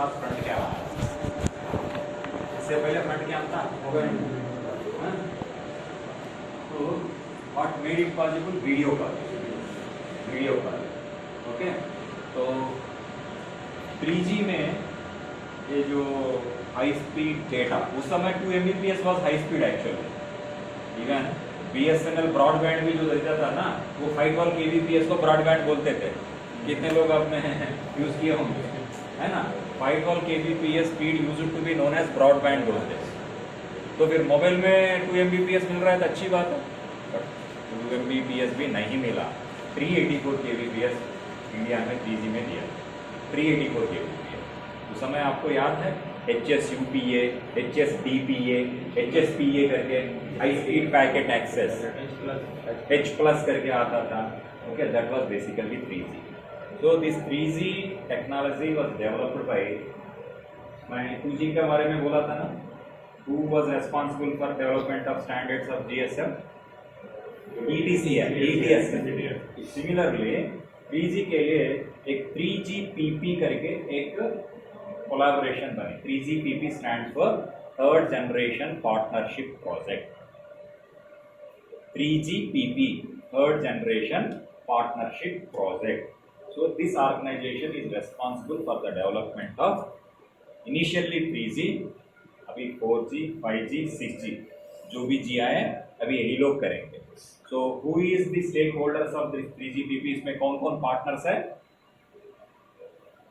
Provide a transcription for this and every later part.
बाद front cam आया। इससे पहले फ्रंट कैम था, हाँ? तो what made it possible? Video call. Okay, तो 3G में ये जो हाई स्पीड डेटा, उस समय 2 Mbps was high speed actually. Even BSNL broadband भी जो देता था ना, वो 512 kbps को ब्रॉडबैंड बोलते थे। कितने लोग आपने यूज किए होंगे, है ना? 512 kbps speed used to be known as broadband बोलते हैं। तो फिर मोबाइल में 2 Mbps मिल रहा है तो अच्छी बात है, बट 2 Mbps भी नहीं मिला। 384 kbps इंडिया में 3G में दिया, 384 kbps। उस समय आपको याद है HSUPA, HSDPA, HSPA करके high speed packet access, H+ करके आता था। Okay, that was basically 3G। So this 3G technology was developed by, मैं 2G के बारे में बोला था ना, who was responsible for development of standards of GSM? ETS। Similarly 3G के लिए एक 3GPP करके एक कोलैबोरेशन बनी। 3GPP stands for Third Generation Partnership Project। 3GPP, Third Generation Partnership Project। So this organization is responsible for the development of initially 3G, अभी 4G, 5G, 6G, जो भी G आए अभी यही लोग करेंगे। So who is the stakeholders of this 3GPP? इसमें कौन कौन पार्टनर्स है?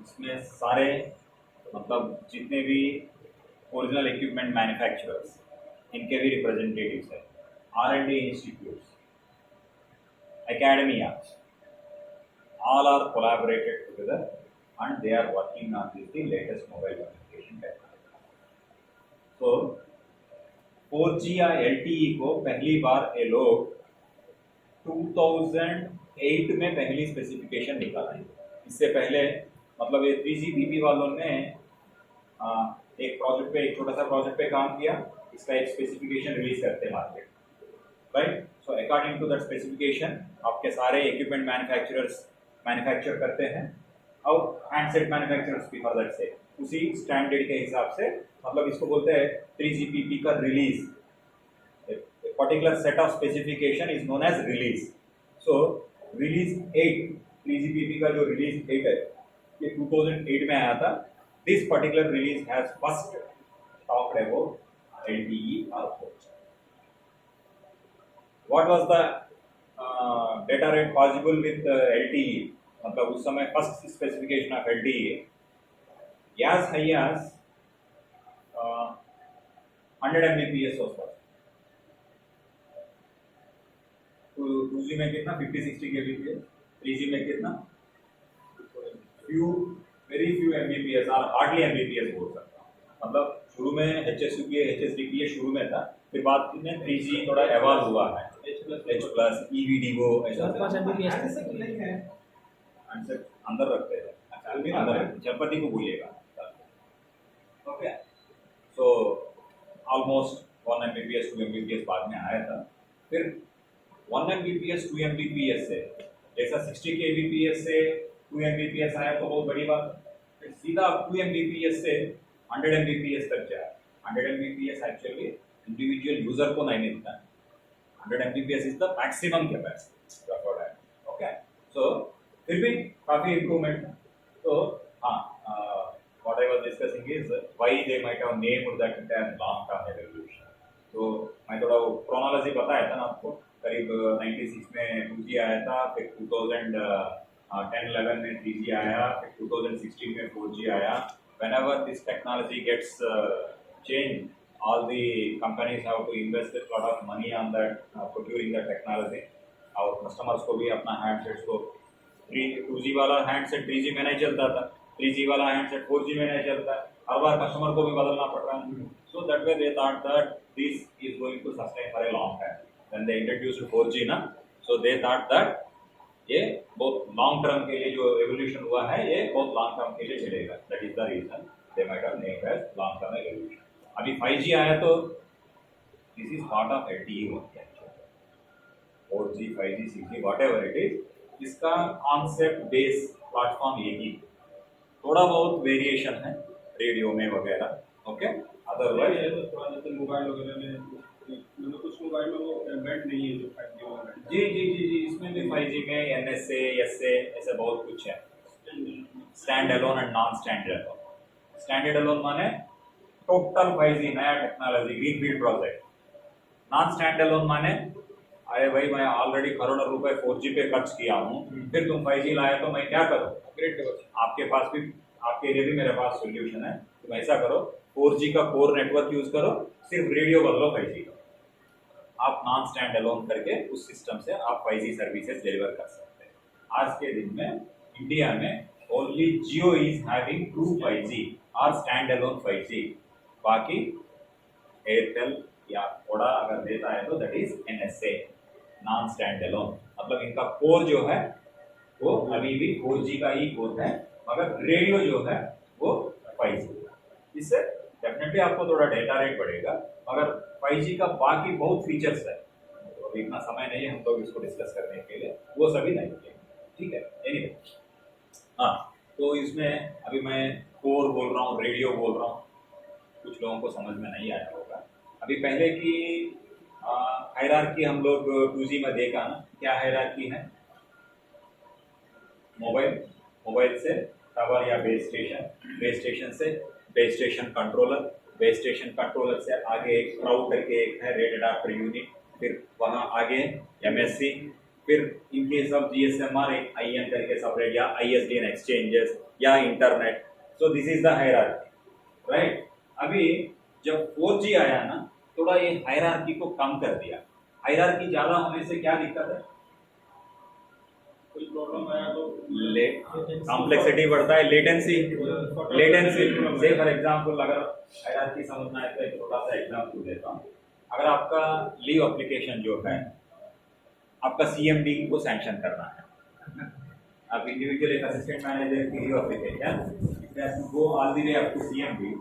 इसमें सारे मतलब जितने भी ओरिजिनल इक्विपमेंट मैन्युफैक्चरर्स, इनके भी रिप्रेजेंटेटिव्स है, R&D institutes, academias, all are collaborated together and they are working on the latest mobile communication technology। So 4G या LTE को पहली बार ये लोग 2008 में पहली स्पेसिफिकेशन निकाला है। इससे पहले मतलब ये 3GPP वालों ने एक प्रोजेक्ट पे, एक छोटा सा प्रोजेक्ट पे काम किया, इसका एक स्पेसिफिकेशन रिलीज करते market, right? So according to that specification आपके सारे इक्विपमेंट मैन्युफैक्चरर्स मैन्युफैक्चर करते हैं और हैंडसेट मैन्युफैक्चरर्स भी फॉर दैट से उसी स्टैंडर्ड के हिसाब से, मतलब इसको बोलते हैं 3GPP का release. Particular set of specification is known as release. So release 8, 3GPP का जो रिलीज 8 है ये 2008 में आया था। This particular release has first talked about LTE और 4G। What was the data rate possible with LTE? मतलब उस समय first specification of LTE as high as 100 Mbps was first। 2G में कितना? 50-60 kbps। 3G में कितना? very few Mbps और hardly Mbps बोल सकता हूँ। मतलब शुरू में HSUPA, HSDPA शुरू में था, फिर बाद में 3G थोड़ा एवॉल्व हुआ है, H+, EVDO ऐसा अंदर रखते हैं, अंदर चरपति को बोलिएगा। Okay, so almost 1 Mbps 2 Mbps बाद में आया था। फिर 1 Mbps 2 Mbps से जैसा 60 kbps से 2 Mbps आया तो बहुत बड़ी बात है। फिर सीधा 2 Mbps से 100 Mbps तक जाए। 100 Mbps एक्चुअली इंडिविजुअल यूजर को नहीं मिलता है। 100 Mbps is the maximum capacity. Okay, so फिर भी काफी इम्प्रूवमेंट है। तो हाँ, what I was discussing is why they might have named that as long-term evolution। तो मैं थोड़ा क्रोनोलॉजी बताया था ना आपको, करीब 96 में 2G आया था, फिर 2010-11 में 3G आया, फिर 2016 में 4G आया। Whenever this technology gets changed, all the companies have to invest a lot of money on that, procuring the technology। और कस्टमर्स को भी अपना हैंडसेट्स को 2G वाला हैंडसेट 3G में नहीं चलता था, 3G वाला हैंडसेट 4G में नहीं चलता, हर बार कस्टमर को भी बदलना पड़ रहा है। So that way they thought that this is going to sustain for a long time. When they introduced 4G ना, सो दे थॉट दैट ये बहुत लॉन्ग टर्म के लिए जो एवोल्यूशन हुआ है ये बहुत लॉन्ग टर्म के लिए चलेगा। That is the reason they might have named as long term evolution. अभी 5G आया तो this is part of LTE होता है। 4G 5G 6G whatever it is, इसका कॉन्सेप्ट बेस प्लेटफॉर्म एक ही, थोड़ा बहुत वेरिएशन है रेडियो में वगैरह। ओके, अदरवाइज ये तो थोड़ा जैसे मोबाइल वगैरह में मतलब कुछ मोबाइल में वो एम्बेड नहीं है जो 5G वाला है। जी, इसमें भी 5G में NSA, SA ऐसे बहुत कुछ है। Stand alone and non stand alone. Standard alone माने टोटल 5G नया technology greenfield project. Non stand alone माने अरे भाई मैं ऑलरेडी करोड़ों रुपए 4G पे खर्च किया हूँ, फिर तुम 5G लाए तो मैं क्या करूँ? अपग्रेड करो। आपके पास भी, आपके लिए भी मेरे पास सोल्यूशन है। तुम ऐसा करो, 4G का कोर नेटवर्क यूज करो, सिर्फ रेडियो बदलो 5G का। आप नॉन स्टैंड अलोन करके उस सिस्टम से आप 5G सर्विसेज डिलीवर कर सकते हैं। आज के दिन में इंडिया में only Jio is having true 5G और स्टैंड अलोन 5G। बाकी एयरटेल या थोड़ा अगर देता है तो that is NSA, non stand alone. मतलब इनका कोर जो है वो अभी भी 4G का ही कोर है, मगर रेडियो जो है वो 5G का। इससे डेफिनेटली आपको थोड़ा डेटा रेट बढ़ेगा, मगर 5G का बाकी बहुत फीचर्स है, तो अभी इतना समय नहीं है हम लोग इसको डिस्कस करने के लिए, वो सभी नहीं है। ठीक है, एनीवे हाँ, तो इसमें अभी मैं कोर बोल रहा हूँ, रेडियो बोल रहा हूँ, कुछ लोगों को समझ में नहीं आया होगा। अभी पहले की हायरार्की हम लोग 2G में देखा ना, क्या हायरार्की है? मोबाइल से टावर या बेस स्टेशन से base station controller, base station controller से आगे एक राउटर करके एक है रेड अडाप्टर यूनिट, फिर वहाँ आगे MSC, फिर इन केस ऑफ GSMR एक IN करके सेपरेट, या ISDN एक्सचेंजेस या internet. So this is the hierarchy, right? अभी जब 4G आया ना, थोड़ा ये हायरार्की को कम कर दिया। हायरार्की ज्यादा होने से क्या दिक्कत है? कोई प्रॉब्लम आया तो कॉम्प्लेक्सिटी बढ़ता है, लेटेंसी से फॉर एग्जांपल अगर हायरार्की समझना है तो एक छोटा सा एग्जांपल देता हूँ। अगर आपका लीव एप्लीकेशन जो है, आपका CMD को सैंक्शन करना है, आप इंडिविजुअल एक असिस्टेंट मैनेजर की leave application, go all the way up to CMD,